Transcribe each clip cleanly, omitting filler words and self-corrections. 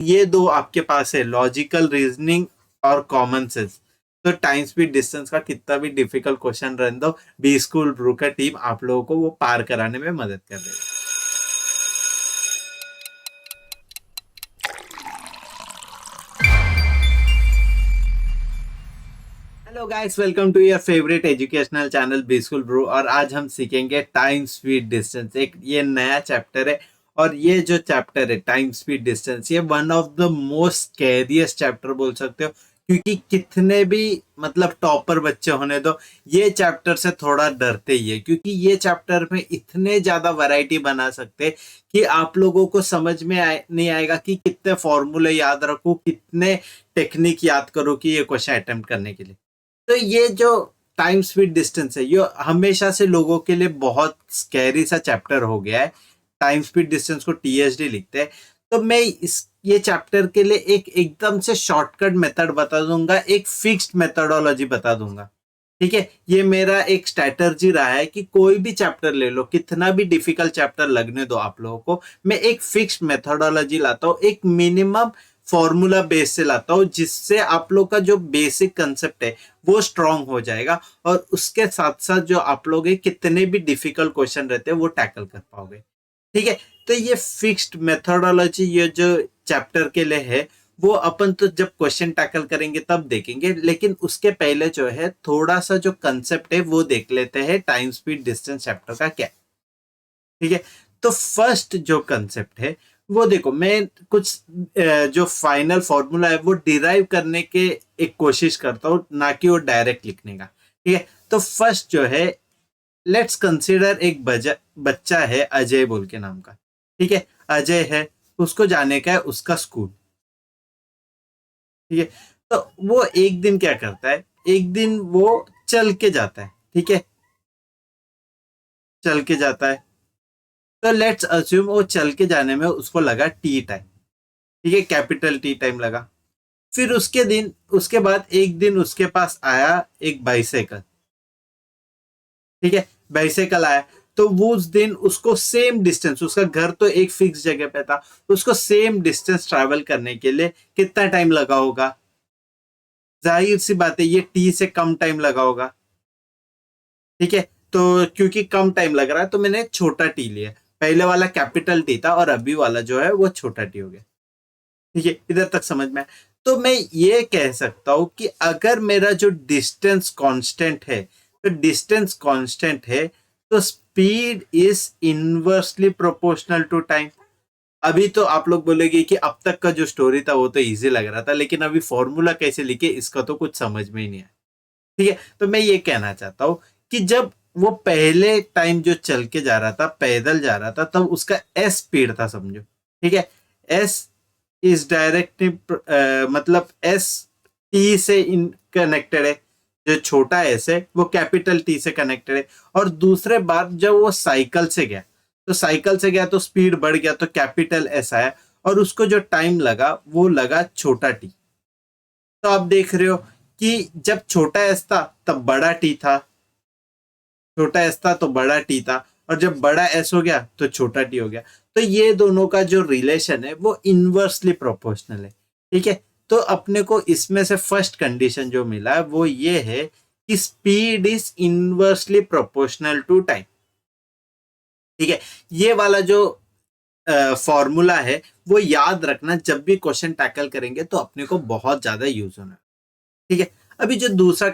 ये दो आपके पास है, लॉजिकल रीजनिंग और कॉमन सेंस। तो टाइम स्पीड डिस्टेंस का कितना भी डिफिकल्ट क्वेश्चन रहने दो, बी स्कूल ब्रू का टीम आप लोगों को वो पार कराने में मदद कर देगा। Hello guys, welcome to your favourite educational channel B school brew. और आज हम सीखेंगे टाइम स्पीड डिस्टेंस। एक ये नया चैप्टर है और ये जो चैप्टर है टाइम स्पीड डिस्टेंस, ये one of the most scariest chapter बोल सकते हो, क्योंकि कितने भी मतलब टॉपर बच्चे होने दो, ये चैप्टर से थोड़ा डरते ही है, क्योंकि ये चैप्टर में इतने ज्यादा वैरायटी बना सकते हैं कि आप लोगों को समझ में नहीं आएगा कि कितने फॉर्मूले याद रखो, कितने टेक्निक याद करो कि ये क्वेश्चन अटेम्प्ट करने के लिए। तो ये जो टाइम स्पीड डिस्टेंस है, ये हमेशा से लोगों के लिए बहुत स्कैरी सा चैप्टर हो गया है। टाइम स्पीड डिस्टेंस को टीएसडी लिखते हैं। तो मैं ये चैप्टर के लिए एक एकदम से शॉर्टकट मेथड बता दूंगा, एक फिक्स्ड मेथडोलॉजी बता दूंगा। ठीक है, ये मेरा एक स्ट्रैटेजी रहा है कि कोई भी चैप्टर ले लो, कितना भी डिफिकल्ट चैप्टर लगने दो आप लोगों को, मैं एक फिक्स्ड मेथडोलॉजी लाता हूँ, एक मिनिमम फॉर्मूला बेस से लाता हूँ, जिससे आप लोग का जो बेसिक कंसेप्ट है वो स्ट्रांग हो जाएगा, और उसके साथ साथ जो आप लोग कितने भी डिफिकल्ट क्वेश्चन रहते हैं वो टैकल कर पाओगे। ठीक है, तो ये फिक्स्ड मेथोडोलॉजी ये जो चैप्टर के लिए है, वो अपन तो जब क्वेश्चन टैकल करेंगे तब देखेंगे, लेकिन उसके पहले जो है थोड़ा सा जो कंसेप्ट है वो देख लेते हैं टाइम स्पीड डिस्टेंस चैप्टर का क्या। ठीक है, तो फर्स्ट जो कंसेप्ट है वो देखो, मैं कुछ जो फाइनल फॉर्मूला है वो डिराइव करने के एक कोशिश करता हूँ, ना कि वो डायरेक्ट लिखने का। ठीक है, तो फर्स्ट जो है, लेट्स कंसिडर एक बच्चा है अजय बोल के नाम का। ठीक है, अजय है, उसको जाने का है उसका स्कूल। ठीक है, तो वो एक दिन क्या करता है, एक दिन वो चल के जाता है। ठीक है, चल के जाता है, तो लेट्स अज्यूम वो चल के जाने में उसको लगा टी टाइम। ठीक है, कैपिटल टी टाइम लगा। फिर उसके बाद एक दिन उसके पास आया एक बाइसाइकिल। ठीक है, बाइसाइकिल आया, तो वो उस दिन उसको सेम डिस्टेंस, उसका घर तो एक फिक्स जगह पे था, उसको सेम डिस्टेंस ट्रैवल करने के लिए कितना टाइम लगा होगा? जाहिर सी बात है ये टी से कम टाइम लगा होगा। ठीक है, तो क्योंकि कम टाइम लग रहा है तो मैंने छोटा टी लिया। पहले वाला कैपिटल टी था और अभी वाला जो है वो छोटा टी हो गया। ठीक है, इधर तक समझ में आया? तो मैं ये कह सकता हूं कि अगर मेरा जो डिस्टेंस कांस्टेंट है, तो डिस्टेंस कांस्टेंट है, तो speed is inversely proportional to time. अभी तो आप लोग बोलेगे कि अब तक का जो स्टोरी था वो तो इजी लग रहा था, लेकिन अभी फॉर्मूला कैसे लिखे इसका तो कुछ समझ में ही नहीं आया। ठीक है, तो मैं ये कहना चाहता हूं कि जब वो पहले टाइम जो चल के जा रहा था, पैदल जा रहा था, तब उसका एस स्पीड था, समझो। ठीक है, एस इज डायरेक्टली मतलब एस टी से इन कनेक्टेड है। जो छोटा एस है वो कैपिटल टी से कनेक्टेड है। और दूसरे बार जब वो साइकिल से गया, तो साइकिल से गया तो स्पीड बढ़ गया, तो कैपिटल एस आया, और उसको जो टाइम लगा वो लगा छोटा टी। तो आप देख रहे हो कि जब छोटा एस था तब बड़ा टी था, छोटा एस था तो बड़ा टी था, और जब बड़ा एस हो गया तो छोटा टी हो गया। तो ये दोनों का जो रिलेशन है वो इनवर्सली प्रोपोर्शनल है। ठीक है, तो अपने को इसमें से फर्स्ट कंडीशन जो मिला है वो ये है कि speed is inversely proportional to time. ठीक है, ये वाला जो फॉर्मूला है वो याद रखना, जब भी क्वेश्चन टैकल करेंगे तो अपने को बहुत ज्यादा यूज होना है। ठीक है, अभी जो दूसरा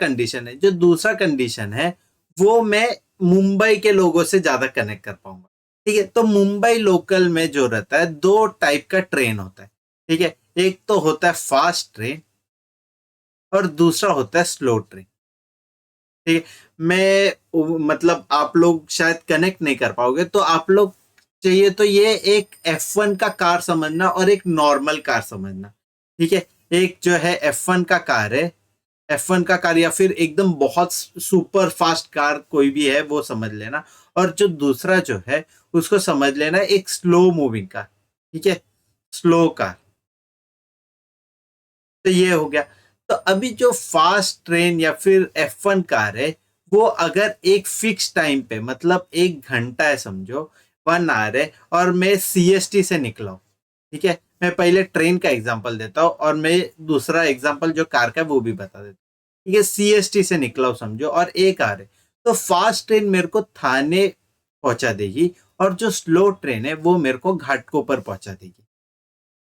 कंडीशन है, वो मैं मुंबई के लोगों से ज्यादा कनेक्ट कर पाऊंगा। ठीक है, तो मुंबई लोकल में जो रहता है, दो टाइप का ट्रेन होता है। ठीक है, एक तो होता है फास्ट ट्रेन और दूसरा होता है स्लो ट्रेन। ठीक है, मतलब आप लोग शायद कनेक्ट नहीं कर पाओगे, तो आप लोग चाहिए तो ये एक F1 का कार समझना और एक नॉर्मल कार समझना। ठीक है, एक जो है F1 का कार है, F1 का कार या फिर एकदम बहुत सुपर फास्ट कार कोई भी है वो समझ लेना, और जो दूसरा जो है उसको समझ लेना एक स्लो मूविंग कार। ठीक है, स्लो कार। तो ये हो गया। तो अभी जो फास्ट ट्रेन या फिर F1 कार है, वो अगर एक फिक्स टाइम पे, मतलब 1 घंटा है समझो, 1 आवर है, और मैं CST से निकला हूं। ठीक है, मैं पहले ट्रेन का एग्जांपल देता हूँ और मैं दूसरा एग्जांपल जो कार का है वो भी बता देता हूँ। ठीक है, सीएसटी से निकला हूँ समझो और एक कार है, तो फास्ट ट्रेन मेरे को थाने पहुंचा देगी और जो स्लो ट्रेन है वो मेरे को घाटकोपर पहुंचा देगी।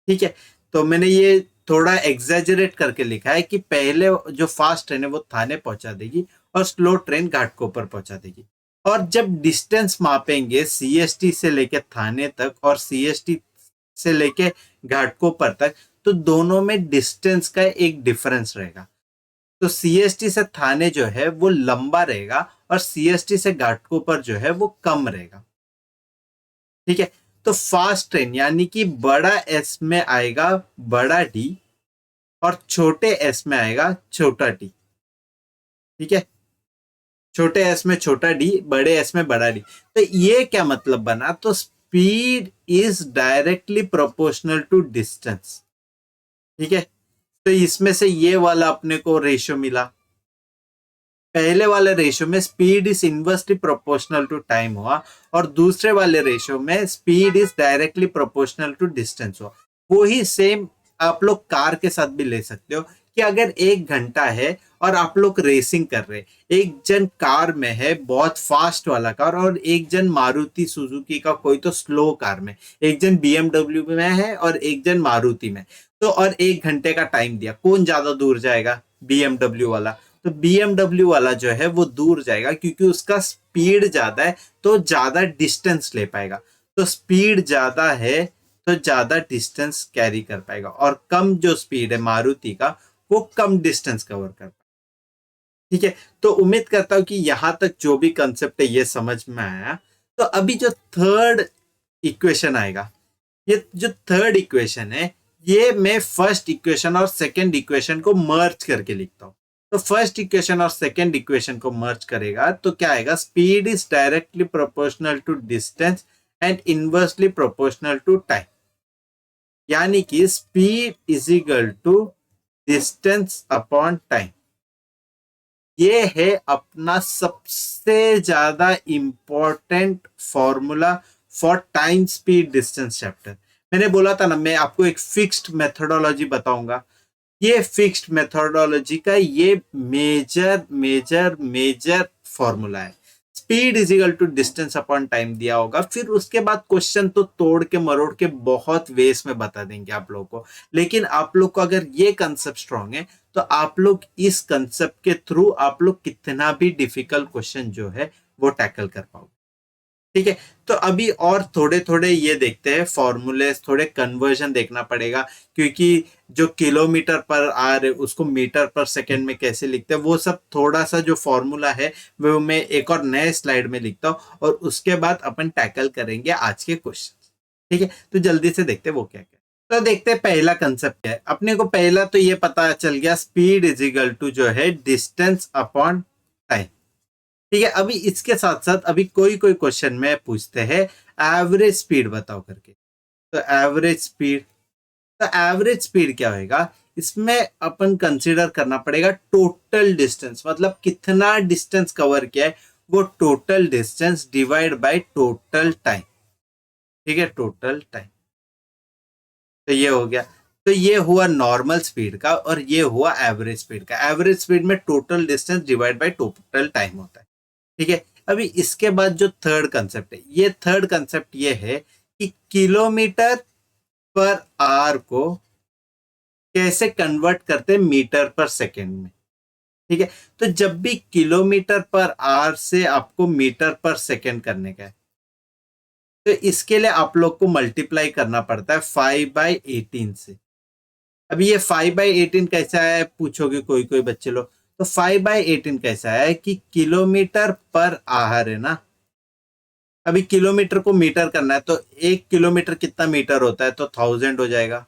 ठीक है, तो मैंने ये थोड़ा एग्जैजरेट करके लिखा है कि पहले जो फास्ट ट्रेन है वो थाने पहुंचा देगी और स्लो ट्रेन घाटकोपर पहुंचा देगी। और जब डिस्टेंस मापेंगे सीएसटी से लेके थाने तक और सीएसटी से लेके घाटकोपर तक, तो दोनों में डिस्टेंस का एक डिफरेंस रहेगा। तो सीएसटी से थाने जो है वो लंबा रहेगा और सीएसटी से घाटकोपर जो है वो कम रहेगा। ठीक है, तो फास्ट ट्रेन यानी कि बड़ा एस में आएगा बड़ा डी और छोटे एस में आएगा छोटा टी। ठीक है, छोटे एस में छोटा डी, बड़े एस में बड़ा डी। तो ये क्या मतलब बना, तो speed is directly proportional to distance. ठीक है, तो इसमें से ये वाला अपने को रेशियो मिला। पहले वाले रेशियो में speed is inversely proportional to time हुआ और दूसरे वाले रेशियो में speed is directly proportional to distance हुआ। वही सेम आप लोग कार के साथ भी ले सकते हो कि अगर 1 घंटा है और आप लोग रेसिंग कर रहे, एक जन कार में है बहुत फास्ट वाला कार और एक जन मारुति सुजुकी का कोई तो स्लो कार में, एक जन बीएमडब्ल्यू में है और एक जन मारुति में, तो और 1 घंटे का टाइम दिया, कौन ज्यादा दूर जाएगा, बीएमडब्ल्यू वाला। तो बीएमडब्ल्यू वाला जो है वो दूर जाएगा क्योंकि उसका स्पीड ज्यादा है तो ज्यादा डिस्टेंस ले पाएगा। तो स्पीड ज्यादा है तो ज्यादा डिस्टेंस कैरी कर पाएगा और कम जो स्पीड है मारुति का वो कम डिस्टेंस कवर कर पाएगा। ठीक है, तो उम्मीद करता हूं कि यहां तक जो भी कंसेप्ट है ये समझ में आया। तो अभी जो थर्ड इक्वेशन आएगा, ये जो थर्ड इक्वेशन है ये मैं फर्स्ट इक्वेशन और सेकंड इक्वेशन को मर्ज करके लिखता हूं। तो फर्स्ट इक्वेशन और सेकंड इक्वेशन को मर्ज करेगा तो क्या आएगा, speed is directly proportional to distance and inversely proportional to time. यानी कि speed is equal to distance upon time. ये है अपना सबसे ज्यादा important formula for time speed distance chapter. मैंने बोला था ना मैं आपको एक फिक्स्ड मेथोडोलॉजी बताऊंगा, ये फिक्स्ड मेथोडोलॉजी का ये मेजर मेजर मेजर फॉर्मूला है। Speed is equal to distance upon time दिया होगा, फिर उसके बाद क्वेश्चन तो तोड़ के मरोड़ के बहुत वेस में बता देंगे आप लोगों को। लेकिन आप लोग को अगर ये कंसेप्ट स्ट्रांग है तो आप लोग इस कंसेप्ट के थ्रू आप लोग कितना भी डिफिकल्ट क्वेश्चन जो है वो टैकल कर पाओगे। ठीक है, तो अभी और थोड़े थोड़े ये देखते हैं फॉर्मूले, थोड़े कन्वर्जन देखना पड़ेगा क्योंकि जो किलोमीटर पर आर है उसको मीटर पर सेकंड में कैसे लिखते हैं वो सब थोड़ा सा जो फॉर्मूला है वो मैं एक और नए स्लाइड में लिखता हूँ और उसके बाद अपन टैकल करेंगे आज के क्वेश्चन। ठीक है, तो जल्दी से देखते हैं वो क्या क्या। तो देखते हैं पहला कंसेप्ट क्या है। अपने को पहला तो ये पता चल गया स्पीड इज इक्वल टू जो है डिस्टेंस अपॉन टाइम। ठीक है, अभी इसके साथ साथ अभी कोई कोई क्वेश्चन में पूछते हैं एवरेज स्पीड बताओ करके। तो एवरेज स्पीड, तो एवरेज स्पीड क्या होगा, इसमें अपन कंसीडर करना पड़ेगा टोटल डिस्टेंस, मतलब कितना डिस्टेंस कवर किया है वो total distance divide by total time. ठीक है, टोटल टाइम। तो ये हो गया, तो ये हुआ नॉर्मल स्पीड का और ये हुआ एवरेज स्पीड का। एवरेज स्पीड में total distance divide by total time होता है। ठीक है, अभी इसके बाद जो थर्ड कंसेप्ट है, ये थर्ड कंसेप्ट ये है कि किलोमीटर पर आवर को कैसे कन्वर्ट करते हैं मीटर पर सेकेंड में। ठीक है, तो जब भी किलोमीटर पर आवर से आपको मीटर पर सेकेंड करने का है तो इसके लिए आप लोग को मल्टीप्लाई करना पड़ता है 5/18 से। अभी ये 5/18 कैसा है पूछोगे कोई कोई बच्चे लोग, तो 5/18 कैसा है कि किलोमीटर पर आवर है ना। अभी किलोमीटर को मीटर करना है तो 1 किलोमीटर कितना मीटर होता है, तो 1000 हो जाएगा।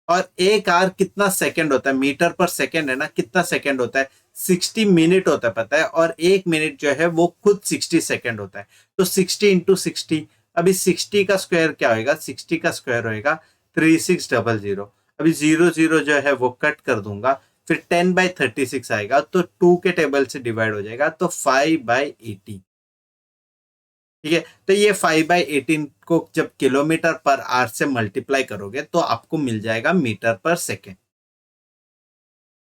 और एक आवर कितना सेकंड होता है, मीटर पर सेकंड है ना, कितना सेकंड होता है, 60 मिनट होता है पता है। और 1 मिनट जो है वो खुद 60 सेकंड होता है। तो 60 इंटू 60, अभी 60 का स्क्वायर क्या होएगा, 60 का स्क्वायर होएगा 3600। अभी 00 जो है वो कट कर दूंगा, फिर 10/36 आएगा तो 2 के टेबल से डिवाइड हो जाएगा तो 5/18। ठीक है। तो ये 5/18 को जब किलोमीटर पर आवर से मल्टीप्लाई करोगे तो आपको मिल जाएगा मीटर पर सेकेंड।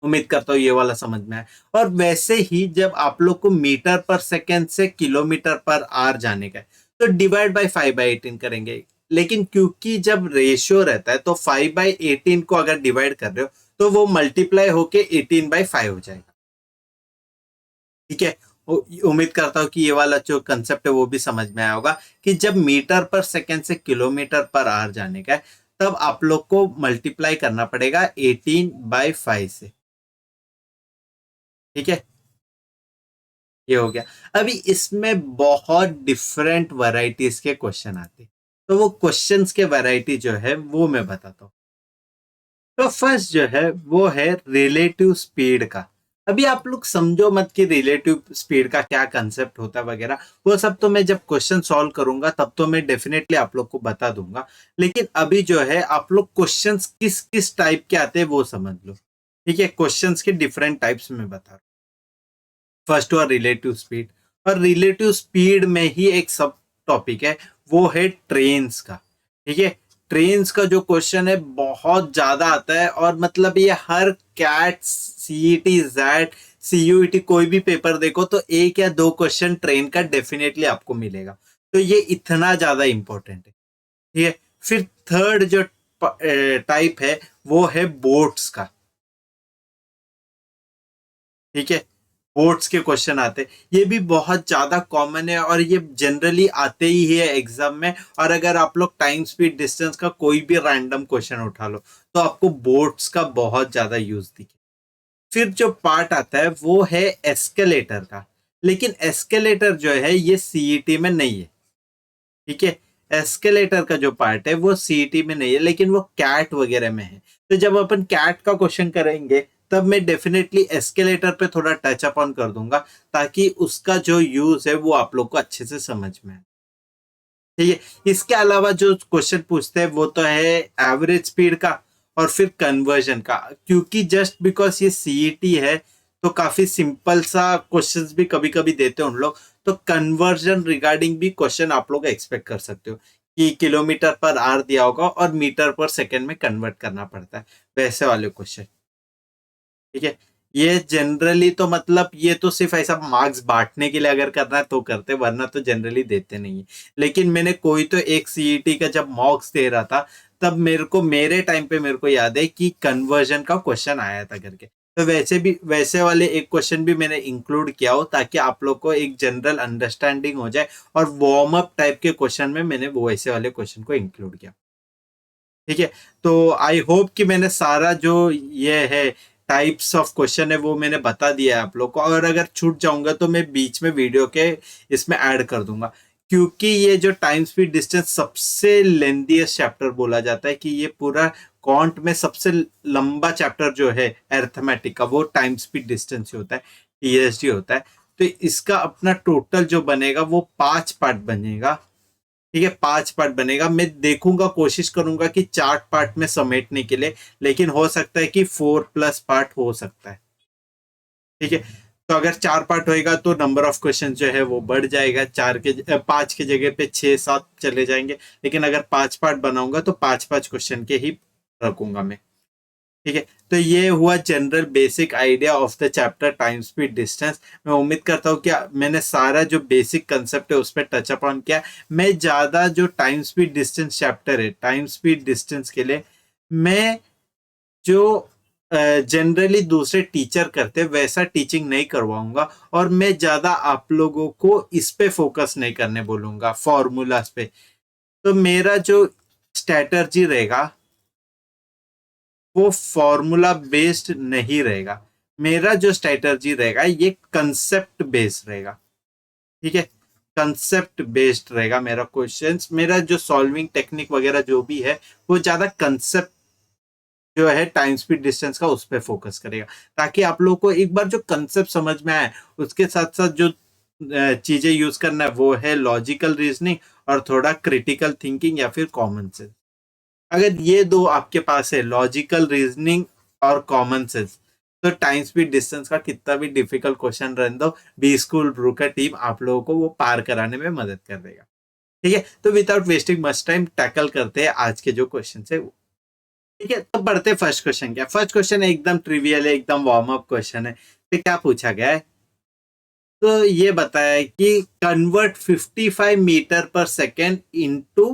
उम्मीद करता हूँ ये वाला समझ में आए। और वैसे ही जब आप लोग को मीटर पर सेकेंड से किलोमीटर पर आवर जाने का है तो डिवाइड बाय 5/18 करेंगे। लेकिन क्योंकि जब रेशियो रहता है तो 5/18 को अगर डिवाइड कर रहे हो तो वो मल्टीप्लाई होके 18/5 हो जाएगा। ठीक है। उम्मीद करता हूँ कि ये वाला जो कंसेप्ट है वो भी समझ में आया होगा कि जब मीटर पर सेकेंड से किलोमीटर पर आवर जाने का है तब आप लोग को मल्टीप्लाई करना पड़ेगा 18/5 से। ठीक है, ये हो गया। अभी इसमें बहुत डिफरेंट वैरायटीज के क्वेश्चन आते हैं, तो वो क्वेश्चंस के वैरायटी जो है वो मैं बताता हूँ। तो फर्स्ट जो है वो है रिलेटिव स्पीड का। अभी आप लोग समझो मत कि रिलेटिव स्पीड का क्या कंसेप्ट होता है वगैरह, वो सब तो मैं जब क्वेश्चन सॉल्व करूंगा तब तो मैं डेफिनेटली आप लोग को बता दूंगा। लेकिन अभी जो है आप लोग क्वेश्चंस किस किस टाइप के आते हैं वो समझ लो। ठीक है, क्वेश्चंस के डिफरेंट टाइप्स में बता रहा हूँ। फर्स्ट हुआ रिलेटिव स्पीड, और रिलेटिव स्पीड में ही एक सब टॉपिक है वो है ट्रेन्स का। ठीक है, ट्रेन्स का जो क्वेश्चन है बहुत ज्यादा आता है, और मतलब ये हर कैट सीईटी जेड सीयूईटी कोई भी पेपर देखो तो एक या दो क्वेश्चन ट्रेन का डेफिनेटली आपको मिलेगा। तो ये इतना ज्यादा इंपॉर्टेंट है। ठीक है, फिर थर्ड जो टाइप है वो है बोट्स का। ठीक है, बोर्ड्स के क्वेश्चन आते हैं, ये भी बहुत ज्यादा कॉमन है और ये जनरली आते ही है एग्जाम में। और अगर आप लोग टाइम स्पीड डिस्टेंस का कोई भी रैंडम क्वेश्चन उठा लो तो आपको बोर्ड्स का बहुत ज्यादा यूज दिखे। फिर जो पार्ट आता है वो है एस्केलेटर का, लेकिन एस्केलेटर जो है ये सीईटी में नहीं है। ठीक है, एस्केलेटर का जो पार्ट है वो सीईटी में नहीं है, लेकिन वो कैट वगैरह में है। तो जब अपन कैट का क्वेश्चन करेंगे तब मैं डेफिनेटली एस्केलेटर पे थोड़ा टच अप ऑन कर दूंगा, ताकि उसका जो यूज है वो आप लोग को अच्छे से समझ में आए। ठीक है, इसके अलावा जो क्वेश्चन पूछते हैं वो तो है एवरेज स्पीड का और फिर कन्वर्जन का। क्योंकि जस्ट बिकॉज ये सीईटी है तो काफी सिंपल सा क्वेश्चंस भी कभी कभी देते हैं उन लोग। तो कन्वर्जन रिगार्डिंग भी क्वेश्चन आप लोग एक्सपेक्ट कर सकते हो कि किलोमीटर पर आवर दिया होगा और मीटर पर सेकंड में कन्वर्ट करना पड़ता है, वैसे वाले क्वेश्चन। ठीक है, ये जनरली तो मतलब ये तो सिर्फ ऐसा मार्क्स बांटने के लिए अगर करना है तो करते, वरना तो जनरली देते नहीं है। लेकिन मैंने कोई तो एक सीईटी का जब मॉक्स दे रहा था तब मेरे को मेरे टाइम पे मेरे को याद है कि कन्वर्जन का क्वेश्चन आया था करके। तो वैसे भी वैसे वाले एक क्वेश्चन भी मैंने इंक्लूड किया हो ताकि आप लोग को एक जनरल अंडरस्टैंडिंग हो जाए। और वार्म अप टाइप के क्वेश्चन में मैंने वो वैसे वाले क्वेश्चन को इंक्लूड किया। ठीक है, तो आई होप कि मैंने सारा जो ये है टाइप्स ऑफ क्वेश्चन है वो मैंने बता दिया है आप लोग को। और अगर छूट जाऊंगा तो मैं बीच में वीडियो के इसमें ऐड कर दूंगा, क्योंकि ये जो टाइम स्पीड डिस्टेंस सबसे लेंथीएस्ट चैप्टर बोला जाता है कि ये पूरा क्वांट में सबसे लंबा चैप्टर जो है अरिथमेटिक का वो टाइम स्पीड डिस्टेंस ही होता है, टीएसडी होता है। तो इसका अपना टोटल जो बनेगा वो 5 पार्ट बनेगा। ठीक है, 5 पार्ट बनेगा। मैं देखूंगा, कोशिश करूंगा कि 4 पार्ट में समेटने के लिए, लेकिन हो सकता है कि 4+ पार्ट हो सकता है। ठीक है, तो अगर 4 पार्ट होएगा तो नंबर ऑफ क्वेश्चन जो है वो बढ़ जाएगा, 5 के जगह पे 6-7 चले जाएंगे। लेकिन अगर 5 पार्ट बनाऊंगा तो 5-5 क्वेश्चन के ही रखूंगा मैं। ठीक है, तो ये हुआ general basic idea of the chapter time speed distance. मैं उम्मीद करता हूँ कि मैंने सारा जो बेसिक कंसेप्ट है उस पर टच अपॉन किया। मैं ज़्यादा जो टाइम स्पीड डिस्टेंस चैप्टर है टाइम स्पीड डिस्टेंस के लिए मैं जो जनरली दूसरे टीचर करते वैसा टीचिंग नहीं करवाऊंगा। और मैं ज़्यादा आप लोगों को इस पे फोकस नहीं करने बोलूंगा, फॉर्मूलाज पे। तो मेरा जो स्ट्रैटर्जी रहेगा वो फॉर्मूला बेस्ड नहीं रहेगा। मेरा जो स्ट्रेटर्जी रहेगा ये कंसेप्ट बेस्ड रहेगा। ठीक है, कंसेप्ट बेस्ड रहेगा मेरा क्वेश्चंस, मेरा जो सॉल्विंग टेक्निक वगैरह जो भी है वो ज्यादा कंसेप्ट जो है टाइम स्पीड डिस्टेंस का उस पर फोकस करेगा, ताकि आप लोगों को एक बार जो कंसेप्ट समझ में आए उसके साथ साथ जो चीजें यूज करना है वो है लॉजिकल रीजनिंग और थोड़ा क्रिटिकल थिंकिंग या फिर कॉमन सेंस। अगर ये दो आपके पास है, लॉजिकल रीजनिंग और कॉमन सेंस, तो टाइम स्पीड डिस्टेंस का कितना भी डिफिकल्ट क्वेश्चन रहने दो, बी स्कूल ब्रू का टीम आप लोगों को वो पार कराने में मदद कर देगा। ठीक है, तो without wasting much time tackle करते हैं आज के जो क्वेश्चन है वो। ठीक है, तो बढ़ते फर्स्ट क्वेश्चन। क्या फर्स्ट क्वेश्चन एकदम ट्रिवियल है, एकदम वार्म अप क्वेश्चन है। तो क्या पूछा गया है, तो ये बताया है कि कन्वर्ट 55 मीटर पर second into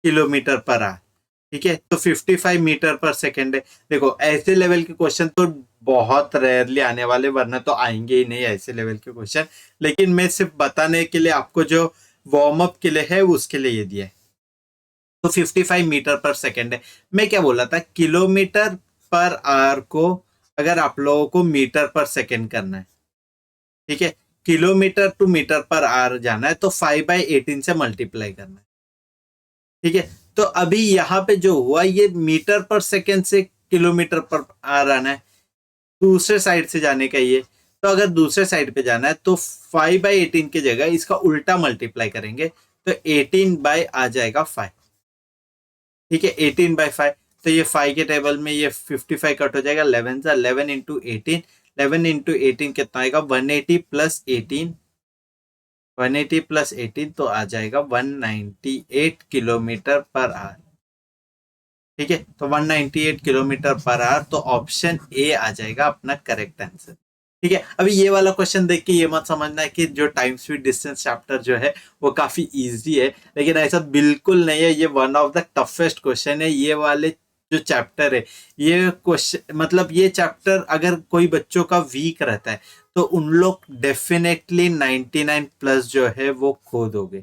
kilometre per hour. ठीक है, तो 55 मीटर पर सेकेंड है। देखो ऐसे लेवल के क्वेश्चन तो बहुत रेयरली आने वाले, वरना तो आएंगे ही नहीं ऐसे लेवल के क्वेश्चन। लेकिन मैं सिर्फ बताने के लिए आपको जो वार्म अप के लिए है उसके लिए ये दिया है। तो 55 मीटर पर सेकेंड है। मैं क्या बोला था, किलोमीटर पर आवर को अगर आप लोगों को मीटर पर सेकेंड करना है, ठीक है, kilometre to metre per hour जाना है तो 5/18 से मल्टीप्लाई करना है। ठीक है, तो अभी यहाँ पे जो हुआ ये मीटर पर सेकेंड से किलोमीटर पर आवर आना है, दूसरे साइड से जाने का ये। तो अगर दूसरे साइड पे जाना है तो 5/18 की जगह इसका उल्टा मल्टीप्लाई करेंगे, तो 18 बाय आ जाएगा 5। ठीक है, 18/5। तो ये 5 के टेबल में ये 55 कट हो जाएगा, 11 सा 11 इंटू 18, 11 इंटू 18 कितना आएगा, 180 प्लस 18, 180 प्लस 18 तो आ जाएगा 198 किलोमीटर पर आवर। ठीक है, तो 198 किलोमीटर पर आवर, तो ऑप्शन ए आ जाएगा अपना करेक्ट आंसर। ठीक है, अभी ये वाला क्वेश्चन देख के ये मत समझना है कि जो टाइम स्पीड डिस्टेंस चैप्टर जो है वो काफी इजी है, लेकिन ऐसा बिल्कुल नहीं है। ये one of the toughest question है। ये वाले जो चैप्टर है, ये क्वेश्चन मतलब ये चैप्टर अगर कोई बच्चों का वीक रहता है तो उन लोग डेफिनेटली 99 प्लस जो है वो खो दोगे।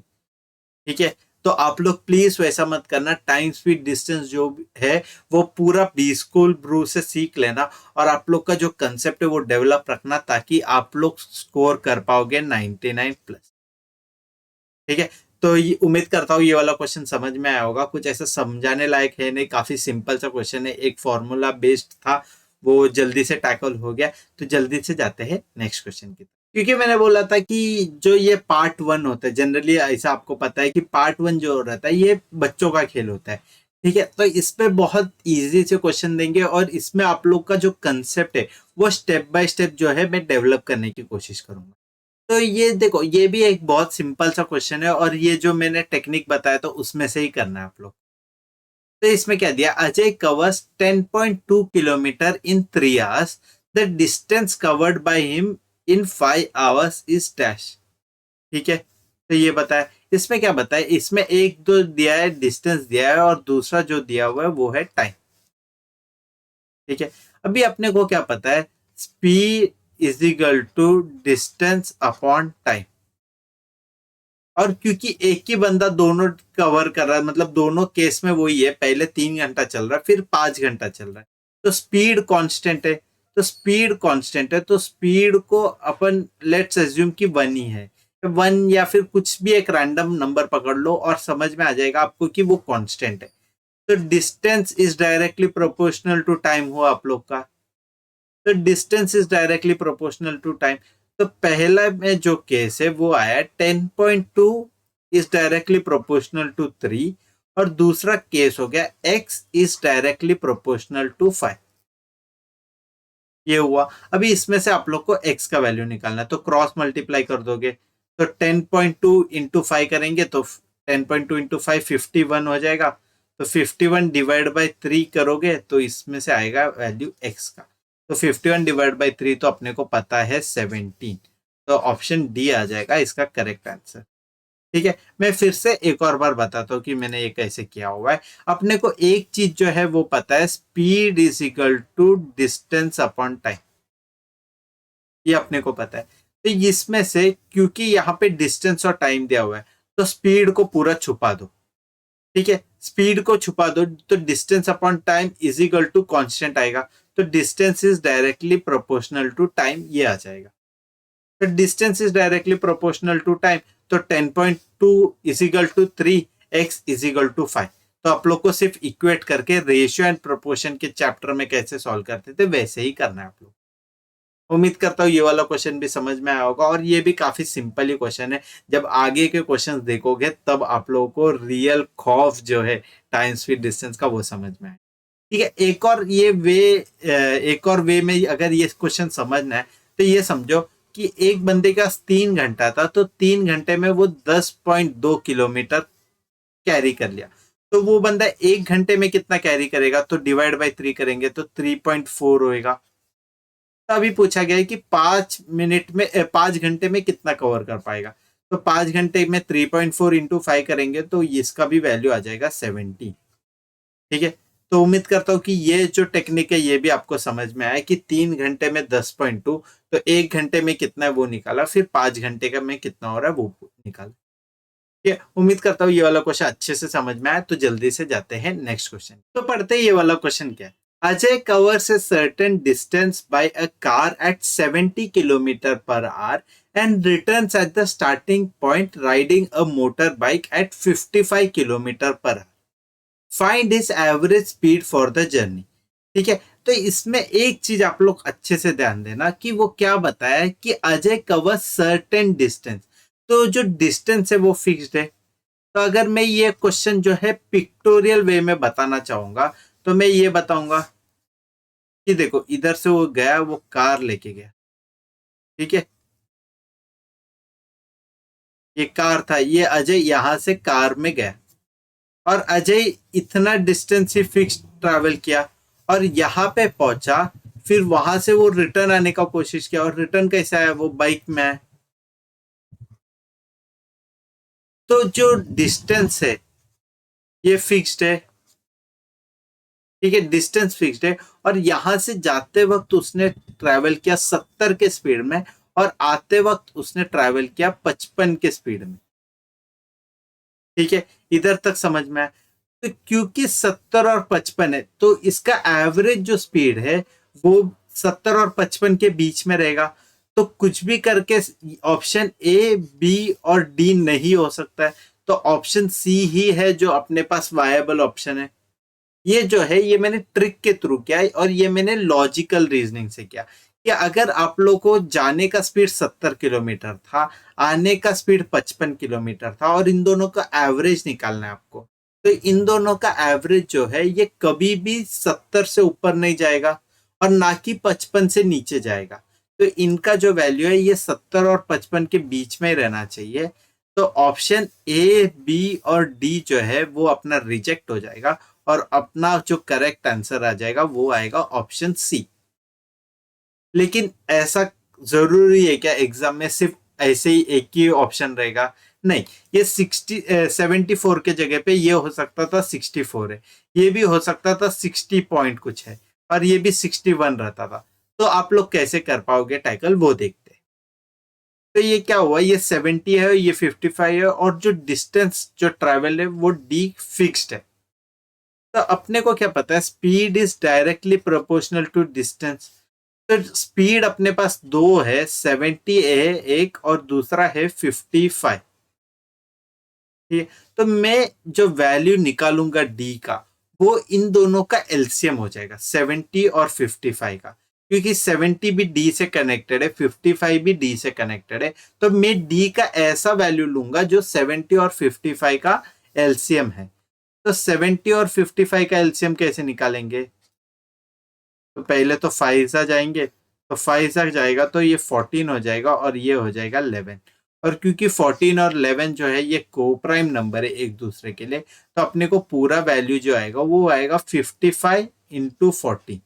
ठीक है, तो आप लोग प्लीज वैसा मत करना। टाइम स्पीड डिस्टेंस जो है वो पूरा बी स्कूल ब्रू से सीख लेना, और आप लोग का जो कंसेप्ट है वो डेवलप रखना, ताकि आप लोग स्कोर कर पाओगे 99 प्लस। ठीक है, तो ये उम्मीद करता हूँ ये वाला क्वेश्चन समझ में आया होगा। कुछ ऐसा समझाने लायक है नहीं, काफी सिंपल सा क्वेश्चन है, एक फॉर्मूला बेस्ड था, वो जल्दी से टैकल हो गया। तो जल्दी से जाते हैं नेक्स्ट क्वेश्चन की, क्योंकि मैंने बोला था कि जो ये पार्ट 1 होता है, जनरली ऐसा आपको पता है कि पार्ट 1 जो रहता है ये बच्चों का खेल होता है। ठीक है, तो इस पे बहुत इजी से क्वेश्चन देंगे, और इसमें आप लोग का जो कंसेप्ट है वो स्टेप बाय स्टेप जो है मैं डेवलप करने की कोशिश करूंगा। तो ये देखो, ये भी एक बहुत सिंपल सा क्वेश्चन है, और ये जो मैंने टेक्निक बताया तो उसमें से ही करना है आप लोग। तो इसमें क्या दिया, Ajay covers 10.2 kilometre in 3 hours, the distance covered by him in 5 hours is dash. ठीक है, तो ये बताया, इसमें क्या बताया, इसमें एक दो दिया है, डिस्टेंस दिया है, और दूसरा जो दिया हुआ है वो है टाइम। ठीक है, अभी अपने को क्या पता है, speed is equal to distance upon time. और क्योंकि एक ही बंदा दोनों कवर कर रहा है, मतलब दोनों केस में वही है, पहले 3 घंटा चल रहा है फिर 5 घंटा चल रहा है, तो स्पीड कांस्टेंट है। तो स्पीड कांस्टेंट है तो स्पीड को अपन लेट्स एज्यूम कि 1 ही है, 1 या फिर कुछ भी एक रैंडम नंबर पकड़ लो और समझ में आ जाएगा आपको कि वो कांस्टेंट है। तो distance is directly proportional to time हुआ आप लोग का। तो distance is directly proportional to time. तो पहला में जो केस है वो आया 10.2 इज डायरेक्टली प्रोपोर्शनल टू 3, और दूसरा केस हो गया x is directly proportional to 5। ये हुआ। अभी इसमें से आप लोग को x का वैल्यू निकालना है, तो क्रॉस मल्टीप्लाई कर दोगे, तो 10.2 इंटू 5 करेंगे तो 10.2 इंटू 5 51 हो जाएगा। तो 51 डिवाइड बाई 3 करोगे तो इसमें से आएगा वैल्यू x का। तो 51 डिवाइड बाई 3 तो अपने को पता है 17। तो ऑप्शन डी आ जाएगा इसका करेक्ट आंसर। ठीक है, मैं फिर से एक और बार बताता हूँ कि मैंने ये कैसे किया हुआ है। अपने को एक चीज जो है वो पता है, speed is equal to distance upon time, ये अपने को पता है। तो इसमें से क्योंकि यहाँ पे डिस्टेंस और टाइम दिया हुआ है तो स्पीड को पूरा छुपा दो। ठीक है, स्पीड को छुपा दो, तो distance upon time is equal to constant आएगा। तो distance is directly proportional to time, ये आ जाएगा। तो distance is directly proportional to time, तो 10.2 is equal to 3, x is equal to 5। तो आप लोग को सिर्फ इक्वेट करके रेशियो एंड प्रोपोर्शन के चैप्टर में कैसे सॉल्व करते थे वैसे ही करना है आप लोग। उम्मीद करता हूँ ये वाला क्वेश्चन भी समझ में आया होगा, और ये भी काफी सिंपल ही क्वेश्चन है। जब आगे के क्वेश्चंस देखोगे तब आप लोगों को रियल खौफ जो है टाइम स्पीड डिस्टेंस का वो समझ में आए। ठीक है, एक और वे में अगर ये क्वेश्चन समझना है तो ये समझो कि एक बंदे का 3 घंटा था, तो 3 घंटे में वो 10.2 किलोमीटर कैरी कर लिया। तो वो बंदा 1 घंटे में कितना कैरी करेगा, तो डिवाइड बाई 3 करेंगे तो 3.4 होएगा। तो अभी पूछा गया है कि 5 मिनट में 5 घंटे में कितना कवर कर पाएगा। तो 5 घंटे में 3.4 इंटू 5 करेंगे तो इसका भी वैल्यू आ जाएगा 70। ठीक है, तो उम्मीद करता हूँ कि ये जो टेक्निक है ये भी आपको समझ में आया कि 3 घंटे में 10.2, तो 1 घंटे में कितना है वो निकाला, फिर 5 घंटे का में कितना हो रहा है वो निकाला। ठीक है, उम्मीद करता हूँ ये वाला क्वेश्चन अच्छे से समझ में आया। तो जल्दी से जाते हैं नेक्स्ट क्वेश्चन। तो पढ़ते ये वाला क्वेश्चन क्या है। Ajay covers a certain distance by a car at 70 kilometer per hour and returns at the starting point riding a motorbike at 55 kilometer per hour. Find his average speed for the journey. ठीक है, तो इसमें एक चीज आप लोग अच्छे से ध्यान देना कि वो क्या बताया कि अजय कवर सर्टेन डिस्टेंस। तो जो डिस्टेंस है वो फिक्स्ड है। तो अगर मैं ये क्वेश्चन जो है पिक्टोरियल वे में बताना चाहूंगा तो मैं ये बताऊंगा कि देखो इधर से वो गया, वो कार लेके गया। ठीक है, ये कार था, ये अजय यहां से कार में गया और अजय इतना डिस्टेंस ही फिक्स ट्रैवल किया और यहाँ पे पहुंचा। फिर वहां से वो रिटर्न आने का कोशिश किया और रिटर्न कैसे आया, वो बाइक में आया। तो जो डिस्टेंस है ये फिक्स्ड है। ठीक है, डिस्टेंस फिक्स्ड है और यहां से जाते वक्त उसने ट्रैवल किया 70 के स्पीड में और आते वक्त उसने ट्रैवल किया 55 के स्पीड में। ठीक है, इधर तक समझ में आया। तो क्योंकि 70 और 55 है तो इसका एवरेज जो स्पीड है वो 70 और 55 के बीच में रहेगा। तो कुछ भी करके ऑप्शन ए, बी और डी नहीं हो सकता है। तो ऑप्शन सी ही है जो अपने पास वायबल ऑप्शन है। ये जो है ये मैंने ट्रिक के थ्रू किया है और ये मैंने लॉजिकल रीजनिंग से किया कि अगर आप लोग को जाने का स्पीड 70 किलोमीटर था, आने का स्पीड 55 किलोमीटर था और इन दोनों का एवरेज निकालना है आपको, तो इन दोनों का एवरेज जो है ये कभी भी 70 से ऊपर नहीं जाएगा और ना कि 55 से नीचे जाएगा। तो इनका जो वैल्यू है ये 70 और 55 के बीच में ही रहना चाहिए। तो ऑप्शन ए, बी और डी जो है वो अपना रिजेक्ट हो जाएगा और अपना जो करेक्ट आंसर आ जाएगा वो आएगा ऑप्शन सी। लेकिन ऐसा जरूरी है क्या एग्जाम में सिर्फ ऐसे ही एक ही ऑप्शन रहेगा? नहीं, ये 74 के जगह पे ये हो सकता था 64 है, ये भी हो सकता था 60 पॉइंट कुछ है और ये भी 61 रहता था। तो आप लोग कैसे कर पाओगे टैकल वो देखते हैं। तो ये क्या हुआ, ये 70 है, ये 55 है और जो डिस्टेंस जो ट्रैवल है वो डी फिक्स्ड है। तो अपने को क्या पता है, speed is directly proportional to distance. तो स्पीड अपने पास दो है, 70 है एक और दूसरा है 55। ठीक है, तो मैं जो वैल्यू निकालूंगा डी का वो इन दोनों का एलसीएम हो जाएगा 70 और 55 का, क्योंकि 70 भी डी से कनेक्टेड है, 55 भी डी से कनेक्टेड है। तो मैं डी का ऐसा वैल्यू लूंगा जो 70 और 55 का एलसीएम है। तो 70 और 55 का एलसीएम कैसे निकालेंगे? तो पहले तो 5 आ जाएंगे, तो 5 आ जाएगा तो ये 14 हो जाएगा और ये हो जाएगा 11। और क्योंकि 14 और 11 जो है ये को प्राइम नंबर है एक दूसरे के लिए, तो अपने को पूरा वैल्यू जो आएगा वो आएगा 55 इंटू 14।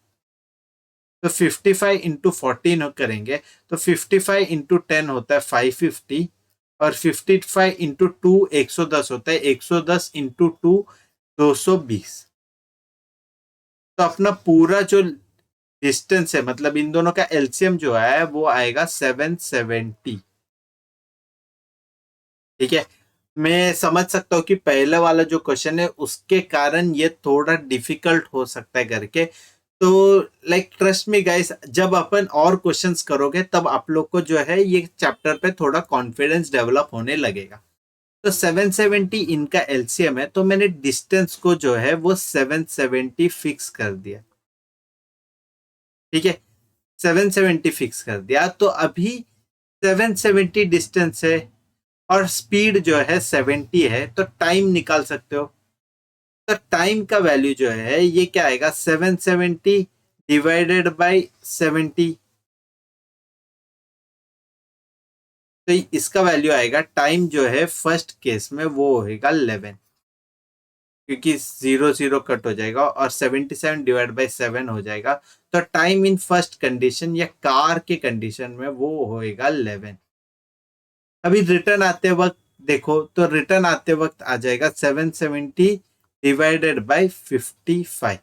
तो 55 इंटू 14 करेंगे तो 55 इंटू 10 होता है 550 और 55 इंटू 2 110 होता है, 110 इंटू 2 220। तो अपना पूरा जो डिस्टेंस है मतलब इन दोनों का एलसीएम जो है वो आएगा 770। ठीक है, मैं समझ सकता हूँ कि पहले वाला जो क्वेश्चन है उसके कारण ये थोड़ा डिफिकल्ट हो सकता है करके। तो लाइक ट्रस्ट मी गाइस, जब अपन और क्वेश्चंस करोगे तब आप लोग को जो है ये चैप्टर पे थोड़ा कॉन्फिडेंस डेवलप होने लगेगा। तो 770 इनका एलसीएम है तो मैंने डिस्टेंस को जो है वो 770 फिक्स कर दिया। ठीक है, 770 फिक्स कर दिया। तो अभी 770 डिस्टेंस है और स्पीड जो है 70 है, तो टाइम निकाल सकते हो। तो टाइम का वैल्यू जो है ये क्या आएगा, 770 डिवाइडेड बाई 70। तो इसका वैल्यू आएगा, टाइम जो है फर्स्ट केस में वो होगा 11। क्योंकि 0 0 कट हो जाएगा और 77 डिवाइड बाई 7 हो जाएगा। तो टाइम इन फर्स्ट कंडीशन या कार के कंडीशन में वो होएगा 11। अभी रिटर्न आते वक्त देखो तो रिटर्न आते वक्त आ जाएगा 770 डिवाइडेड बाई 55।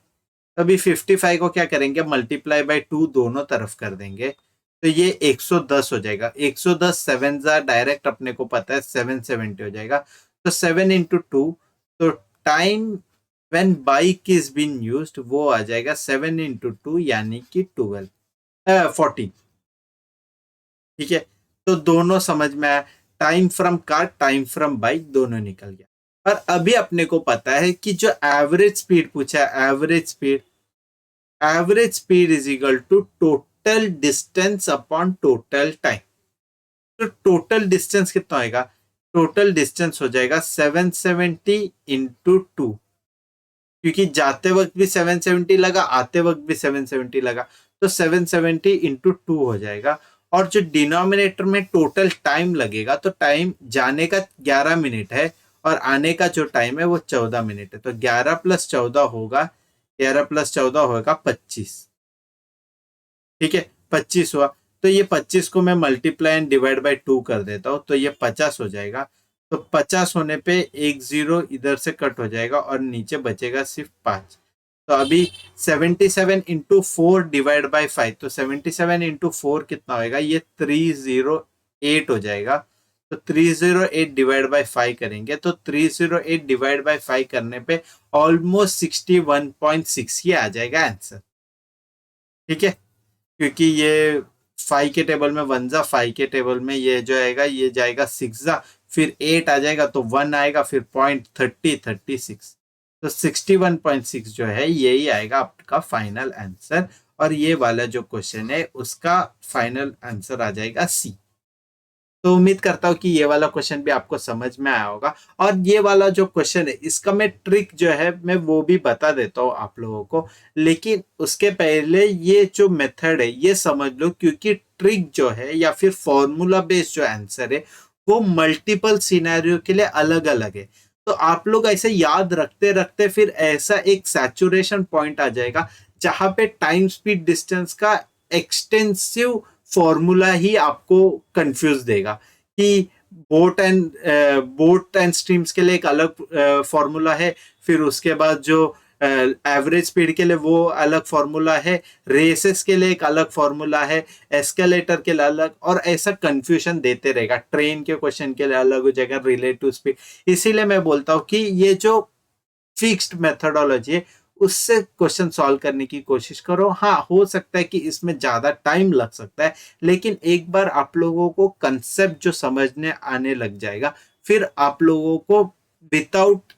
अभी 55 को क्या करेंगे, मल्टीप्लाई बाय 2 दोनों तरफ कर देंगे तो ये 110 हो जाएगा। 110 सेवन जा डायरेक्ट अपने को पता है 770 हो जाएगा। तो 7 इंटू 2, तो time when bike is been used वो आ जाएगा 7 इंटू 2 यानी कि 14। ठीक है, तो दोनों समझ में आया। Time from car, time from bike दोनों निकल गया। और अभी अपने को पता है कि जो एवरेज स्पीड पूछा है, average speed is equal to total distance upon total time. तो टोटल डिस्टेंस कितना होगा, टोटल डिस्टेंस हो जाएगा 770 इंटू 2, क्योंकि जाते वक्त भी 770 लगा, आते वक्त भी 770 लगा, तो 770 इंटू 2 हो जाएगा। और जो डिनोमिनेटर में टोटल टाइम लगेगा, तो टाइम जाने का 11 मिनट है और आने का जो टाइम है वो 14 मिनट है। तो 11 प्लस 14 होगा, 11 प्लस 14 होगा 25। ठीक है, 25 हुआ। तो ये 25 को मैं मल्टीप्लाई एंड डिवाइड बाई 2 कर देता हूँ तो ये 50 हो जाएगा। तो 50 होने पे एक जीरो इधर से कट हो जाएगा और नीचे बचेगा सिर्फ 5। तो अभी 77 इंटू 4 डिवाइड बाई 5, तो 77 इंटू 4 कितना होएगा, ये 308 हो जाएगा। तो 308 डिवाइड बाई 5 करेंगे तो 308 डिवाइड बाई 5 करने पे ऑलमोस्ट 61.6 ये आ जाएगा आंसर। ठीक है, क्योंकि ये 5 के टेबल में 1 जा, 5 के टेबल में ये जो आएगा ये जाएगा 6 जा, फिर 8 आ जाएगा तो 1 आएगा, फिर पॉइंट 36। तो 61.6 जो है यही आएगा आपका फाइनल आंसर। और ये वाला जो क्वेश्चन है उसका फाइनल आंसर आ जाएगा सी। तो उम्मीद करता हूँ कि ये वाला क्वेश्चन भी आपको समझ में आया होगा। और ये वाला जो क्वेश्चन है इसका मैं ट्रिक जो है मैं वो भी बता देता हूँ आप लोगों को, लेकिन उसके पहले ये जो मेथड है ये समझ लो, क्योंकि ट्रिक जो है या फिर फॉर्मूला बेस्ड जो आंसर है वो मल्टीपल सिनेरियो के लिए अलग अलग है। तो आप लोग ऐसे याद रखते रखते फिर ऐसा एक सैचुरेशन पॉइंट आ जाएगा जहां पे टाइम स्पीड डिस्टेंस का एक्सटेंसिव फॉर्मूला ही आपको कंफ्यूज देगा कि बोट एंड स्ट्रीम्स के लिए एक अलग फॉर्मूला है, फिर उसके बाद जो एवरेज स्पीड के लिए वो अलग फॉर्मूला है, रेसेस के लिए एक अलग फॉर्मूला है, एस्केलेटर के लिए अलग, और ऐसा कंफ्यूजन देते रहेगा। ट्रेन के क्वेश्चन के लिए अलग हो जाएगा रिलेटिव स्पीड। इसीलिए मैं बोलता हूँ कि ये जो फिक्स्ड मेथोडोलॉजी है उससे क्वेश्चन सॉल्व करने की कोशिश करो। हाँ, हो सकता है कि इसमें ज्यादा टाइम लग सकता है, लेकिन एक बार आप लोगों को कंसेप्ट जो समझने आने लग जाएगा, फिर आप लोगों को विदाउट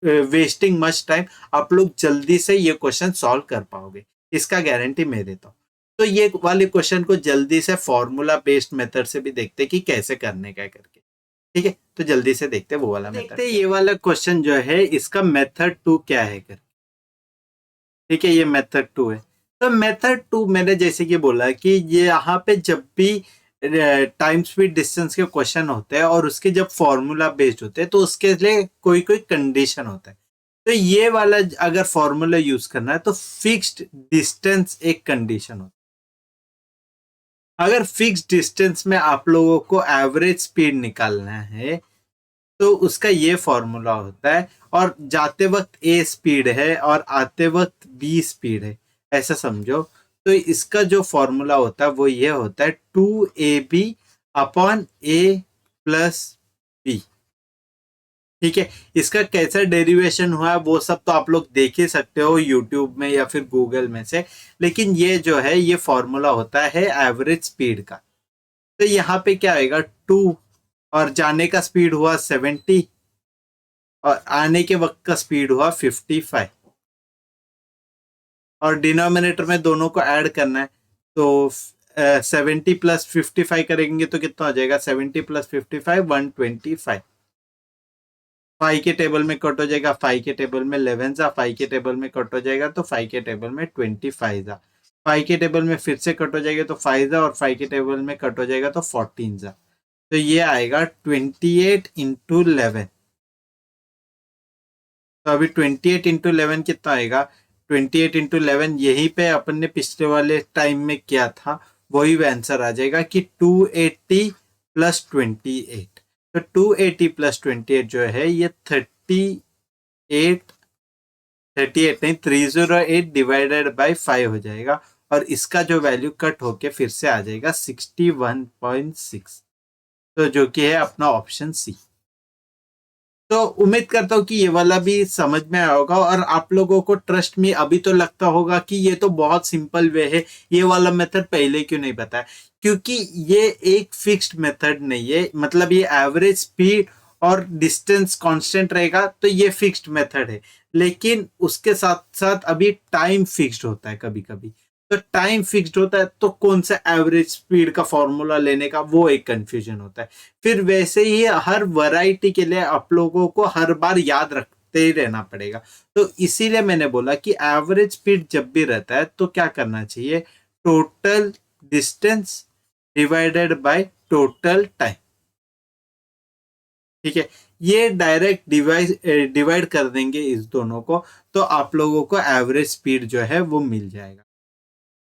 वेस्टिंग मच टाइम आप लोग जल्दी से ये क्वेश्चन सॉल्व कर पाओगे, इसका गारंटी मैं देता हूँ। तो ये वाले क्वेश्चन को जल्दी से फॉर्मूला बेस्ड मेथड से भी देखते कि कैसे करने का करके। ठीक है, तो जल्दी से देखते वो वाला मेथड। देखते ये वाला क्वेश्चन जो है इसका मेथड 2 क्या है कर। ठीक है, ये मेथड 2 है। तो मेथड 2 मैंने जैसे कि बोला कि ये यहाँ पे जब भी टाइम स्पीड डिस्टेंस के क्वेश्चन होते हैं और उसके जब फॉर्मूला बेस्ड होते हैं तो उसके लिए कोई कोई कंडीशन होता है। तो ये वाला अगर फॉर्मूला यूज करना है तो फिक्स्ड डिस्टेंस एक कंडीशन होता है। अगर फिक्स्ड डिस्टेंस में आप लोगों को एवरेज स्पीड निकालना है तो उसका ये फॉर्मूला होता है, और जाते वक्त ए स्पीड है और आते वक्त बी स्पीड है, ऐसा समझो। तो इसका जो फॉर्मूला होता है वो ये होता है 2ab अपॉन ए प्लस बी। ठीक है, इसका कैसा डेरिवेशन हुआ है वो सब तो आप लोग देख ही सकते हो यूट्यूब में या फिर गूगल में से, लेकिन ये जो है ये फॉर्मूला होता है एवरेज स्पीड का। तो यहाँ पे क्या आएगा 2, और जाने का स्पीड हुआ 70 और आने के वक्त का स्पीड हुआ 55, और डिनोमिनेटर में दोनों को ऐड करना है। तो 70 प्लस 55 करेंगे तो कितना हो जाएगा, 70 प्लस 55 125। 5 के टेबल में कट हो जाएगा, 5 के टेबल में 11 जा, 5 के टेबल में कट हो जाएगा तो 5 के टेबल में 25 जा, 5 के टेबल में फिर से कट हो जाएगा तो 5 जा, और 5 के टेबल में कट हो जाएगा तो 14 जा। तो ये आएगा 28 इंटू 11। तो अभी 28 इंटू 11 कितना आएगा, 28 इंटू 11 यहीं पे अपन ने पिछले वाले टाइम में किया था, वही आंसर आ जाएगा कि 280 प्लस 28। तो 280 प्लस 28 जो है ये 38 नहीं 308 डिवाइडेड बाई 5 हो जाएगा, और इसका जो वैल्यू कट होके फिर से आ जाएगा 61.6, तो जो कि है अपना ऑप्शन सी। तो उम्मीद करता हूँ कि ये वाला भी समझ में आया होगा, और आप लोगों को ट्रस्ट में अभी तो लगता होगा कि ये तो बहुत सिंपल वे है, ये वाला मेथड पहले क्यों नहीं बताया, क्योंकि ये एक फिक्स्ड मेथड नहीं है, मतलब ये एवरेज स्पीड और डिस्टेंस कांस्टेंट रहेगा तो ये फिक्स्ड मेथड है, लेकिन उसके साथ साथ अभी टाइम फिक्स्ड होता है कभी कभी। तो टाइम फिक्स्ड होता है तो कौन सा एवरेज स्पीड का फॉर्मूला लेने का वो एक कंफ्यूजन होता है। फिर वैसे ही हर वैरायटी के लिए आप लोगों को हर बार याद रखते ही रहना पड़ेगा। तो इसीलिए मैंने बोला कि एवरेज स्पीड जब भी रहता है तो क्या करना चाहिए, total distance divided by total time. ठीक है, ये डायरेक्ट डिवाइड कर देंगे इस दोनों को, तो आप लोगों को एवरेज स्पीड जो है वो मिल जाएगा।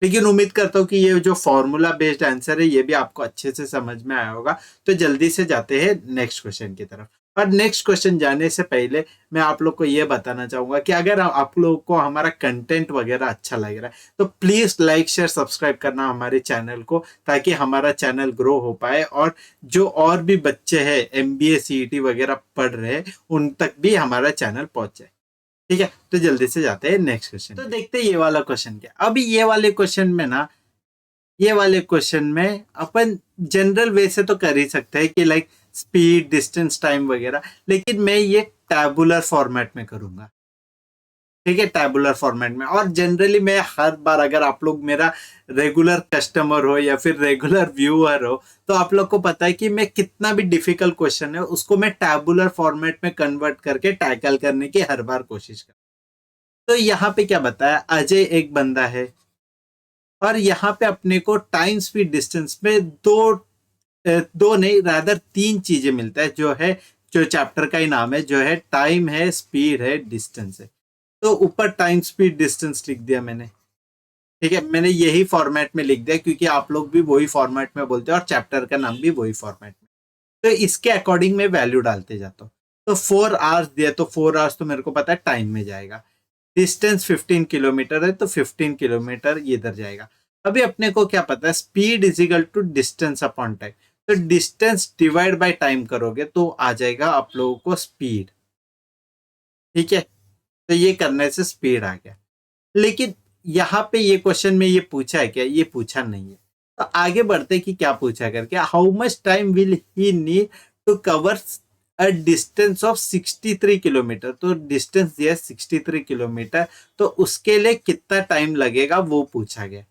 लेकिन उम्मीद करता हूँ कि ये जो फॉर्मूला बेस्ड आंसर है ये भी आपको अच्छे से समझ में आया होगा। तो जल्दी से जाते हैं नेक्स्ट क्वेश्चन की तरफ। और नेक्स्ट क्वेश्चन जाने से पहले मैं आप लोग को ये बताना चाहूंगा कि अगर आप लोगों को हमारा कंटेंट वगैरह अच्छा लग रहा है तो प्लीज लाइक शेयर सब्सक्राइब करना हमारे चैनल को, ताकि हमारा चैनल ग्रो हो पाए, और जो और भी बच्चे हैं MBA CET वगैरह पढ़ रहे हैं उन तक भी हमारा चैनल पहुंच जाए। ठीक है, तो जल्दी से जाते हैं नेक्स्ट क्वेश्चन। तो देखते हैं ये वाला क्वेश्चन क्या। अभी ये वाले क्वेश्चन में ना, ये वाले क्वेश्चन में अपन जनरल वे से तो कर ही सकते हैं कि लाइक स्पीड डिस्टेंस टाइम वगैरह, लेकिन मैं ये टैबुलर फॉर्मेट में करूंगा। ठीक है, टैबुलर फॉर्मेट में। और जनरली मैं हर बार, अगर आप लोग मेरा रेगुलर कस्टमर हो या फिर रेगुलर व्यूअर हो, तो आप लोग को पता है कि मैं कितना भी डिफिकल्ट क्वेश्चन है उसको मैं टैबुलर फॉर्मेट में कन्वर्ट करके टैकल करने की हर बार कोशिश करता हूं। तो यहाँ पे क्या बताया, अजय एक बंदा है, और यहाँ पे अपने को टाइम स्पीड डिस्टेंस में दो नहीं रादर तीन चीजें मिलता है, जो है जो चैप्टर का ही नाम है, जो है टाइम है, स्पीड है, डिस्टेंस है। तो ऊपर टाइम स्पीड डिस्टेंस लिख दिया मैंने। ठीक है, मैंने यही फॉर्मेट में लिख दिया क्योंकि आप लोग भी वही फॉर्मेट में बोलते हैं और चैप्टर का नाम भी वही फॉर्मेट में। तो इसके अकॉर्डिंग मैं वैल्यू डालते जाता हूँ। तो 4 आवर्स दिया, तो 4 आवर्स तो मेरे को पता है टाइम में जाएगा। डिस्टेंस 15 किलोमीटर है तो 15 किलोमीटर इधर जाएगा। अभी अपने को क्या पता है, speed is equal to distance upon time. तो डिस्टेंस डिवाइड बाय टाइम करोगे तो आ जाएगा आप लोगों को स्पीड। ठीक है, तो ये करने से स्पीड आ गया। लेकिन यहाँ पे ये क्वेश्चन में ये पूछा है क्या, ये पूछा नहीं है। तो आगे बढ़ते कि क्या पूछा करके, how much time will he need to cover a distance of 63 kilometre. तो डिस्टेंस दिया 63 किलोमीटर, तो उसके लिए कितना टाइम लगेगा वो पूछा गया।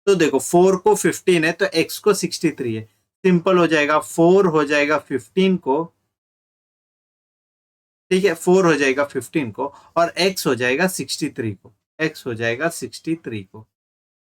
तो देखो 4 को 15 है तो x को 63 है, सिंपल हो जाएगा, 4 हो जाएगा 15 को। ठीक है, 4 हो जाएगा 15 को और x हो जाएगा 63 को, x हो जाएगा 63 को।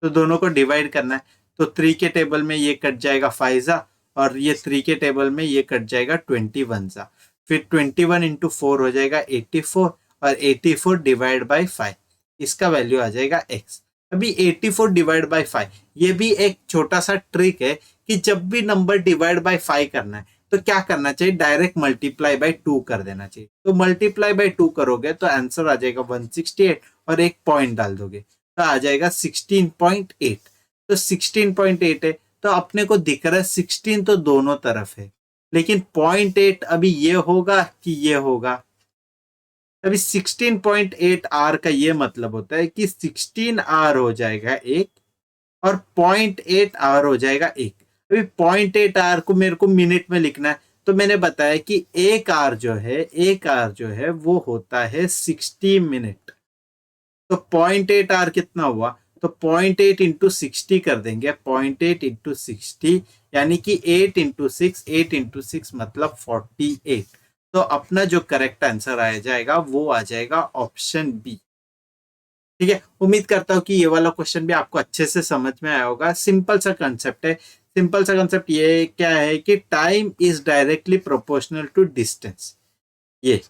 तो दोनों को डिवाइड करना है, तो 3 के टेबल में ये कट जाएगा 5 जा, और ये 3 के टेबल में ये कट जाएगा 21 जा। फिर 21 इंटू 4 हो जाएगा 84, और 84 डिवाइड बाई 5, इसका वैल्यू आ जाएगा x। अभी 84 डिवाइड बाई 5, ये भी एक छोटा सा ट्रिक है कि जब भी नंबर डिवाइड बाई 5 करना है तो क्या करना चाहिए, डायरेक्ट मल्टीप्लाई बाई 2 कर देना चाहिए। तो मल्टीप्लाई बाई 2 करोगे तो आंसर आ जाएगा 168, और एक पॉइंट डाल दोगे तो आ जाएगा 16.8। तो 16.8 है, तो अपने को दिख रहा है 16 तो दोनों तरफ है, लेकिन 0.8 अभी ये होगा कि ये होगा। अभी 16.8 आर का ये मतलब होता है कि 16 आर हो जाएगा एक, और 0.8 आर हो जाएगा एक। अभी 0.8 आर को मेरे को मिनट में लिखना है, तो मैंने बताया कि एक आर जो है वो होता है 60 मिनट। तो 0.8 आर कितना हुआ, तो 0.8 इंटू 60 कर देंगे, 0.8 इंटू 60 यानी कि 8 इंटू 6, 8 इंटू 6 मतलब 48। तो अपना जो करेक्ट आंसर आ जाएगा वो आ जाएगा ऑप्शन बी। ठीक है, उम्मीद करता हूँ कि ये वाला क्वेश्चन भी आपको अच्छे से समझ में आया होगा। सिंपल सा कंसेप्ट है, सिंपल सा कंसेप्ट ये क्या है कि time is directly proportional to distance. ये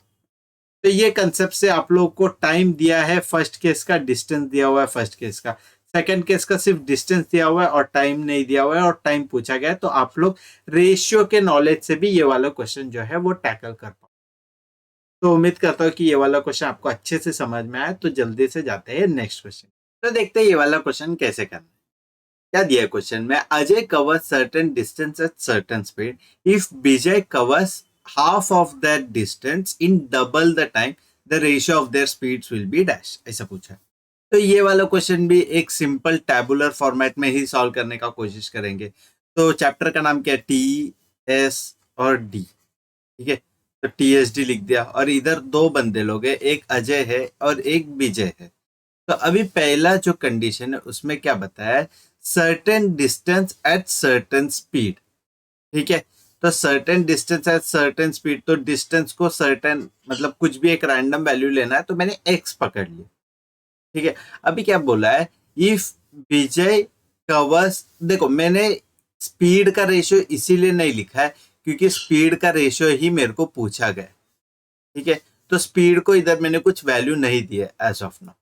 तो ये कंसेप्ट से आप लोगों को टाइम दिया है फर्स्ट केस का, डिस्टेंस दिया हुआ है फर्स्ट केस का, सेकंड केस का सिर्फ डिस्टेंस दिया हुआ है और टाइम नहीं दिया हुआ है और टाइम पूछा गया है, तो आप लोग रेशियो के नॉलेज से भी ये वाला क्वेश्चन जो है वो टैकल कर पाओ। तो उम्मीद करता हूँ कि ये वाला क्वेश्चन आपको अच्छे से समझ में आया। तो जल्दी से जाते हैं नेक्स्ट क्वेश्चन। तो देखते हैं ये वाला क्वेश्चन कैसे करना है। क्या दिया है क्वेश्चन में, Ajay covers certain distance at certain speed, if Vijay covers half of that distance in double the time, the ratio of their speeds will be dash, ऐसा पूछा है। तो ये वाला क्वेश्चन भी एक सिंपल टैबुलर फॉर्मेट में ही सॉल्व करने का कोशिश करेंगे। तो चैप्टर का नाम क्या है, टी एस और डी, ठीक है। तो टी एस डी लिख दिया और इधर दो बंदे लोग हैं, एक अजय है और एक विजय है। तो अभी पहला जो कंडीशन है उसमें क्या बताया है, certain distance at certain speed, ठीक है। तो certain distance at certain speed, तो डिस्टेंस को सर्टेन मतलब कुछ भी एक रैंडम वैल्यू लेना है, तो मैंने एक्स पकड़ लिया, ठीक है। अभी क्या बोला है, इफ विजय कवर्स, देखो मैंने स्पीड का रेशियो इसीलिए नहीं लिखा है क्योंकि स्पीड का रेशियो ही मेरे को पूछा गया, ठीक है। तो स्पीड को इधर मैंने कुछ वैल्यू नहीं दी है as of now.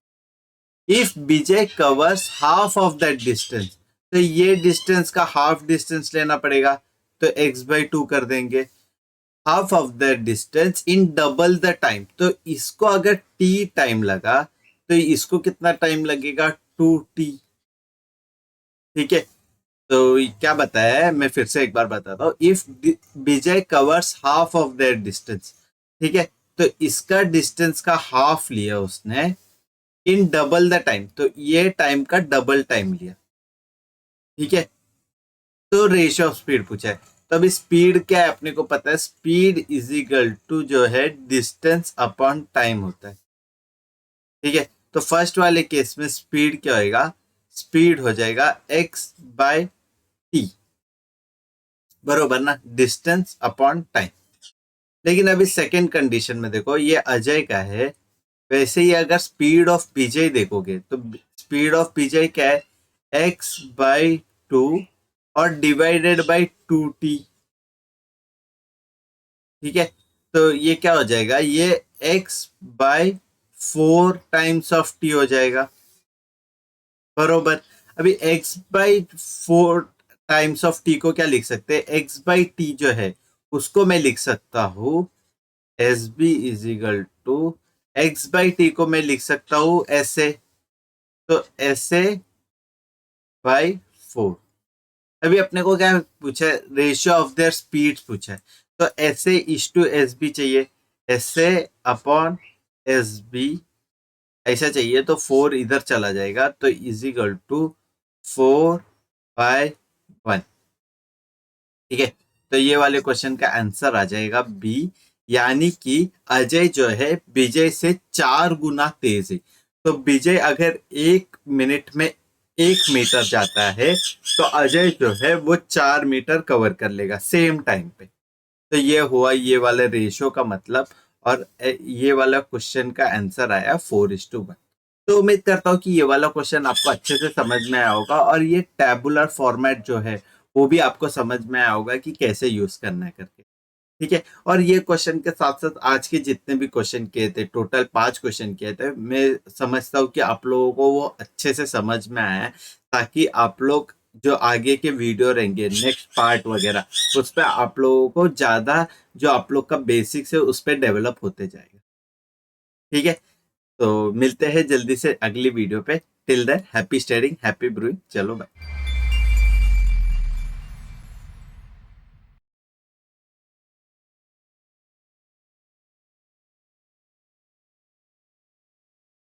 If Vijay covers half of that distance, तो ये डिस्टेंस का हाफ डिस्टेंस लेना पड़ेगा, तो x/2 कर देंगे। Half of that distance in double the time, तो इसको अगर t टाइम लगा तो इसको कितना टाइम लगेगा, 2t, ठीक है। तो क्या बताया है, मैं फिर से एक बार बताता हूँ, if Vijay covers half of that distance, ठीक है। तो इसका डिस्टेंस का हाफ लिया उसने इन डबल द टाइम, तो ये टाइम का डबल टाइम लिया, ठीक है। तो रेशियो ऑफ स्पीड पूछा है। तो अभी स्पीड क्या है अपने को पता है, स्पीड इज इक्वल टू जो है डिस्टेंस अपॉन टाइम होता है, ठीक है। तो फर्स्ट वाले केस में स्पीड क्या होएगा, स्पीड हो जाएगा x/t, बरोबर ना, डिस्टेंस अपॉन टाइम। लेकिन अभी सेकेंड कंडीशन में देखो, ये अजय का है, वैसे ही अगर स्पीड ऑफ विजय देखोगे तो स्पीड ऑफ विजय क्या है, x/2 और डिवाइडेड बाई 2t, ठीक है। तो ये क्या हो जाएगा, ये x/4 टाइम्स ऑफ t हो जाएगा, बरोबर। अभी x/4 टाइम्स ऑफ t को क्या लिख सकते हैं, x/t जो है उसको मैं लिख सकता हूँ S B is equal to, x/t को मैं लिख सकता हूँ ऐसे, तो ऐसे बाई 4। अभी अपने को क्या पूछा है, रेशियो ऑफ देयर स्पीड पूछा है, तो ऐसे इज टू एस बी चाहिए, ऐसे अपॉन एस बी ऐसा चाहिए, तो 4 इधर चला जाएगा, तो इज इक्वल टू 4/1, ठीक है। तो ये वाले क्वेश्चन का आंसर आ जाएगा बी, यानी कि अजय जो है विजय से 4 गुना तेज है। तो विजय अगर 1 मिनट में 1 मीटर जाता है, तो अजय जो है वो 4 मीटर कवर कर लेगा सेम टाइम पे। तो ये हुआ ये वाले रेशियो का मतलब, और ये वाला क्वेश्चन का आंसर आया 4:1। तो उम्मीद करता हूँ कि ये वाला क्वेश्चन आपको अच्छे से समझ में आया होगा, और ये टैबुलर फॉर्मेट जो है वो भी आपको समझ में आया होगा कि कैसे यूज करना है करके, ठीक है। और ये क्वेश्चन के साथ साथ आज के जितने भी क्वेश्चन किए थे, टोटल 5 क्वेश्चन किए थे, मैं समझता हूँ कि आप लोगों को वो अच्छे से समझ में आया है, ताकि आप लोग जो आगे के वीडियो रहेंगे नेक्स्ट पार्ट वगैरह, उस पर आप लोगों को ज्यादा जो आप लोग का बेसिक्स है उस पर डेवलप होते जाएगा, ठीक है। तो मिलते हैं जल्दी से अगली वीडियो पे। Till than happy studying, happy brewing, चलो बाय।